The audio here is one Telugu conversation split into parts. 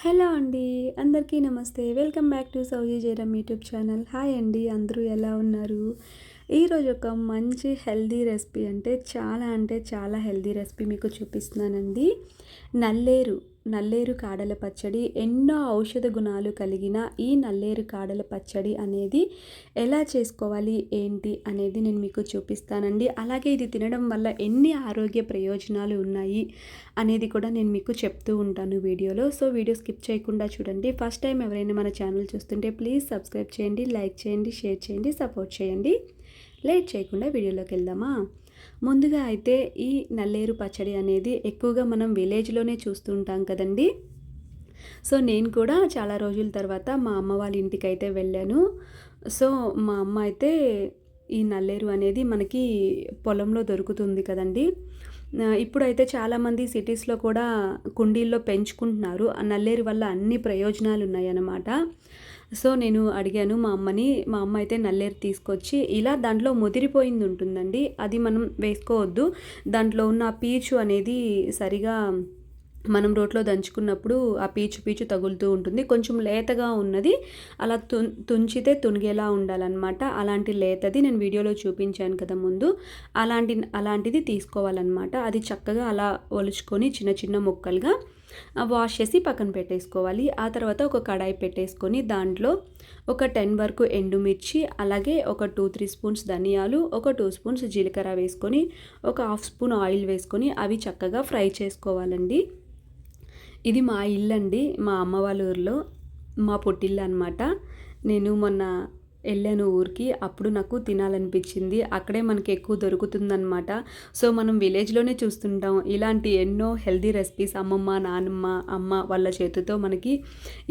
హలో అండి. అందరికీ నమస్తే. వెల్కమ్ బ్యాక్ టు సౌజీ జయరామ్ యూట్యూబ్ ఛానల్. హాయ్ అండి, అందరూ ఎలా ఉన్నారు? ఈరోజు ఒక మంచి హెల్దీ రెసిపీ అంటే చాలా హెల్దీ రెసిపీ మీకు చూపిస్తున్నానండి. నల్లేరు కాడల పచ్చడి. ఎన్నో ఔషధ గుణాలు కలిగిన ఈ నల్లేరు కాడల పచ్చడి అనేది ఎలా చేసుకోవాలి ఏంటి అనేది నేను మీకు చూపిస్తానండి. అలాగే ఇది తినడం వల్ల ఎన్ని ఆరోగ్య ప్రయోజనాలు ఉన్నాయి అనేది కూడా నేను మీకు చెప్తూ ఉంటాను వీడియోలో. సో వీడియో స్కిప్ చేయకుండా చూడండి. ఫస్ట్ టైం ఎవరైనా మన ఛానల్ చూస్తుంటే ప్లీజ్ సబ్స్క్రైబ్ చేయండి, లైక్ చేయండి, షేర్ చేయండి, సపోర్ట్ చేయండి. లేట్ చేయకుండా వీడియోలోకి వెళ్దామా? ముందుగా అయితే ఈ నల్లేరు పచ్చడి అనేది ఎక్కువగా మనం విలేజ్లోనే చూస్తూ ఉంటాం కదండి. సో నేను కూడా చాలా రోజుల తర్వాత మా అమ్మ వాళ్ళ ఇంటికి అయితే వెళ్ళాను. సో మా అమ్మ అయితే ఈ నల్లేరు అనేది మనకి పొలంలో దొరుకుతుంది కదండి. ఇప్పుడైతే చాలామంది సిటీస్లో కూడా కుండీల్లో పెంచుకుంటున్నారు. ఆ నల్లేరు వల్ల అన్ని ప్రయోజనాలు ఉన్నాయన్నమాట. సో నేను అడిగాను మా అమ్మ అయితే నల్లేరు తీసుకొచ్చి ఇలా దాంట్లో ముదిరిపోయింది ఉంటుందండి, అది మనం వేసుకోవద్దు. దాంట్లో ఉన్న పీచు అనేది సరిగా మనం రోట్లో దంచుకున్నప్పుడు ఆ పీచు తగులుతూ ఉంటుంది. కొంచెం లేతగా ఉన్నది అలా తుంచితే తునిగేలా ఉండాలన్నమాట. అలాంటి లేతది నేను వీడియోలో చూపించాను కదా ముందు, అలాంటిది తీసుకోవాలన్నమాట. అది చక్కగా అలా ఒలుచుకొని చిన్న చిన్న ముక్కలుగా వాష్ చేసి పక్కన పెట్టేసుకోవాలి. ఆ తర్వాత ఒక కడాయి పెట్టేసుకొని దాంట్లో ఒక 10 వరకు ఎండుమిర్చి, అలాగే ఒక 2-3 స్పూన్స్ ధనియాలు, ఒక 2 స్పూన్స్ జీలకర్ర వేసుకొని ఒక 1/2 స్పూన్ ఆయిల్ వేసుకొని అవి చక్కగా ఫ్రై చేసుకోవాలండి. ఇది మా ఇల్లు అండి, మా అమ్మ వాళ్ళ ఊరిలో మా పుట్టిల్లు అనమాట. నేను మొన్న వెళ్ళాను ఊరికి, అప్పుడు నాకు తినాలనిపించింది. అక్కడే మనకి ఎక్కువ దొరుకుతుందన్నమాట. సో మనం విలేజ్లోనే చూస్తుంటాం ఇలాంటి ఎన్నో హెల్దీ రెసిపీస్. అమ్మమ్మ, నానమ్మ, అమ్మ వాళ్ళ చేతితో మనకి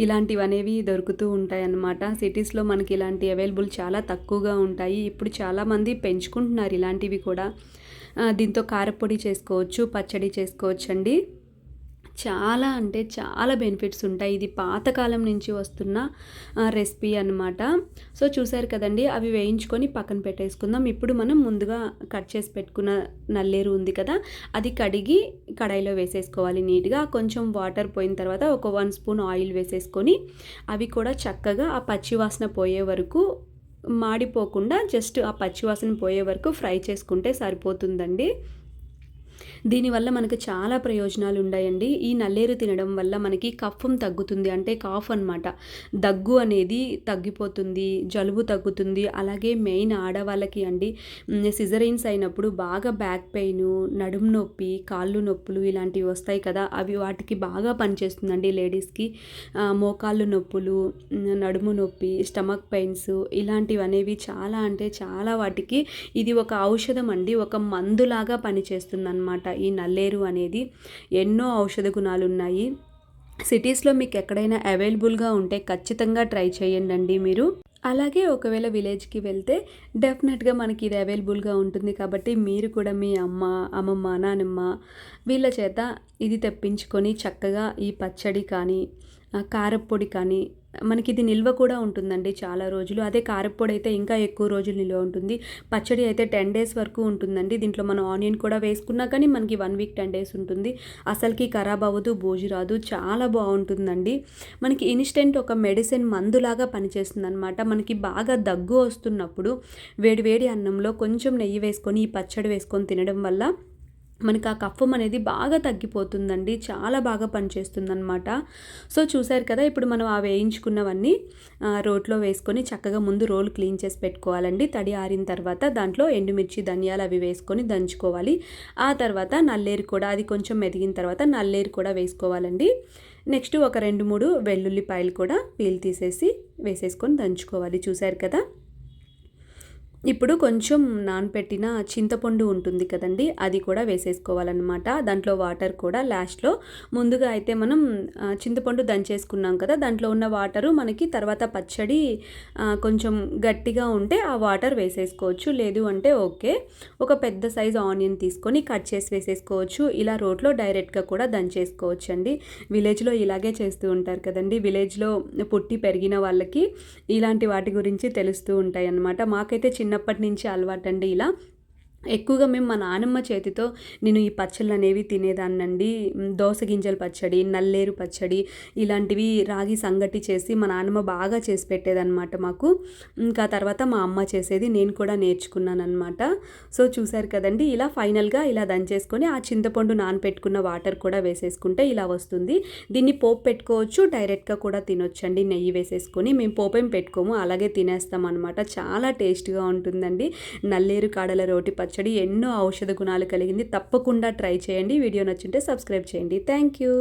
ఇలాంటివి అనేవి దొరుకుతూ ఉంటాయి అన్నమాట. సిటీస్లో మనకి ఇలాంటి అవైలబుల్ చాలా తక్కువగా ఉంటాయి. ఇప్పుడు చాలామంది పెంచుకుంటున్నారు ఇలాంటివి కూడా. దీంతో కారపొడి చేసుకోవచ్చు, పచ్చడి చేసుకోవచ్చు అండి. చాలా అంటే చాలా బెనిఫిట్స్ ఉంటాయి. ఇది పాతకాలం నుంచి వస్తున్న రెసిపీ అనమాట. సో చూసారు కదండి, అవి వేయించుకొని పక్కన పెట్టేసుకుందాం. ఇప్పుడు మనం ముందుగా కట్ చేసి పెట్టుకున్న నల్లేరు ఉంది కదా, అది కడిగి కడాయిలో వేసేసుకోవాలి నీట్గా. కొంచెం వాటర్ పోయిన తర్వాత ఒక 1 స్పూన్ ఆయిల్ వేసేసుకొని అవి కూడా చక్కగా ఆ పచ్చివాసన పోయే వరకు, మాడిపోకుండా జస్ట్ ఆ పచ్చివాసన పోయే వరకు ఫ్రై చేసుకుంటే సరిపోతుందండి. దీనివల్ల మనకు చాలా ప్రయోజనాలు ఉన్నాయండి. ఈ నల్లేరు తినడం వల్ల మనకి కఫం తగ్గుతుంది, అంటే కాఫ్ అనమాట. దగ్గు అనేది తగ్గిపోతుంది, జలుబు తగ్గుతుంది. అలాగే మెయిన్ ఆడవాళ్ళకి అండి, సిజరీన్స్ అయినప్పుడు బాగా బ్యాక్ పెయిన్, నడుము నొప్పి, కాళ్ళు నొప్పులు ఇలాంటివి వస్తాయి కదా, అవి వాటికి బాగా పనిచేస్తుందండి. లేడీస్కి మోకాళ్ళు నొప్పులు, నడుము నొప్పి, స్టమక్ పెయిన్స్ ఇలాంటివి అనేవి చాలా అంటే చాలా వాటికి ఇది ఒక ఔషధం అండి, ఒక మందులాగా పనిచేస్తుంది అన్నమాట. ఈ నల్లేరు అనేది ఎన్నో ఔషధ గుణాలు ఉన్నాయి. సిటీస్లో మీకు ఎక్కడైనా అవైలబుల్గా ఉంటే ఖచ్చితంగా ట్రై చేయండి మీరు. అలాగే ఒకవేళ విలేజ్కి వెళ్తే డెఫినెట్గా మనకి ఇది అవైలబుల్గా ఉంటుంది. కాబట్టి మీరు కూడా మీ అమ్మమ్మ, నానమ్మ వీళ్ళ చేత ఇది తెప్పించుకొని చక్కగా ఈ పచ్చడి కానీ కారప్పొడి కానీ, మనకి ఇది నిల్వ కూడా ఉంటుందండి చాలా రోజులు. అదే కారప్పొడి అయితే ఇంకా ఎక్కువ రోజులు నిల్వ ఉంటుంది. పచ్చడి అయితే 10 డేస్ వరకు ఉంటుందండి. దీంట్లో మనం ఆనియన్ కూడా వేసుకున్నా కానీ మనకి 1 వీక్ 10 డేస్ ఉంటుంది. అసలుకి ఖరాబ్ అవ్వదు, బూజు రాదు, చాలా బాగుంటుందండి. మనకి ఇన్స్టెంట్ ఒక మెడిసిన్ మందులాగా పనిచేస్తుంది అనమాట. మనకి బాగా దగ్గు వస్తున్నప్పుడు వేడి అన్నంలో కొంచెం నెయ్యి వేసుకొని ఈ పచ్చడి వేసుకొని తినడం వల్ల మనకి ఆ కఫం అనేది బాగా తగ్గిపోతుందండి. చాలా బాగా పనిచేస్తుందన్నమాట. సో చూసారు కదా, ఇప్పుడు మనం ఆ వేయించుకున్నవన్నీ రోట్లో వేసుకొని చక్కగా ముందు రోలు క్లీన్ చేసి పెట్టుకోవాలండి. తడి ఆరిన తర్వాత దాంట్లో ఎండుమిర్చి, ధనియాలు అవి వేసుకొని దంచుకోవాలి. ఆ తర్వాత నల్లేరు కూడా, అది కొంచెం మెదిగిన తర్వాత నల్లేరు కూడా వేసుకోవాలండి. నెక్స్ట్ ఒక 2-3 వెల్లుల్లిపాయలు కూడా పీల్ తీసేసి వేసేసుకొని దంచుకోవాలి. చూసారు కదా, ఇప్పుడు కొంచెం నానపెట్టిన చింతపండు ఉంటుంది కదండి, అది కూడా వేసేసుకోవాలన్నమాట. దాంట్లో వాటర్ కూడా లాస్ట్లో, ముందుగా అయితే మనం చింతపండు దంచేసుకున్నాం కదా, దాంట్లో ఉన్న వాటరు మనకి తర్వాత పచ్చడి కొంచెం గట్టిగా ఉంటే ఆ వాటర్ వేసేసుకోవచ్చు, లేదు అంటే ఓకే. ఒక పెద్ద సైజు ఆనియన్ తీసుకొని కట్ చేసి వేసేసుకోవచ్చు. ఇలా రోట్లో డైరెక్ట్గా కూడా దంచేసుకోవచ్చు అండి. విలేజ్లో ఇలాగే చేస్తూ ఉంటారు కదండి. విలేజ్లో పుట్టి పెరిగిన వాళ్ళకి ఇలాంటి వాటి గురించి తెలుస్తూ ఉంటాయి అన్నమాట. మాకైతే చిన్నప్పటి నుంచి అలవాటండి ఇలా ఎక్కువగా మేము మా నానమ్మ చేతితో నేను ఈ పచ్చళ్ళనేవి తినేదాన్నండి. దోస గింజల పచ్చడి, నల్లేరు పచ్చడి ఇలాంటివి రాగి సంగటి చేసి మా నానమ్మ బాగా చేసి పెట్టేదనమాట మాకు. ఇంకా తర్వాత మా అమ్మ చేసేది నేను కూడా నేర్చుకున్నాననమాట. సో, చూసారు కదండీ! ఇలా ఫైనల్‌గా ఇలా దంచేసుకొని ఆ చింతపండు నానపెట్టుకున్న వాటర్ కూడా వేసేసుకుంటే ఇలా వస్తుంది. దీన్ని పోపు పెట్టుకోవచ్చు, డైరెక్ట్‌గా కూడా తినొచ్చండి నెయ్యి వేసేసుకొని. మేము పోపేం పెట్టుకోము, అలాగే తినేస్తామనమాట. చాలా టేస్ట్‌గా ఉంటుందండి. నల్లేరు కాడల రోటి పచ్చడి ఎన్నో ఔషధ గుణాలు కలిగింది. తప్పకుండా ట్రై చేయండి. వీడియో నచ్చుంటే సబ్స్క్రైబ్ చేయండి. Thank you.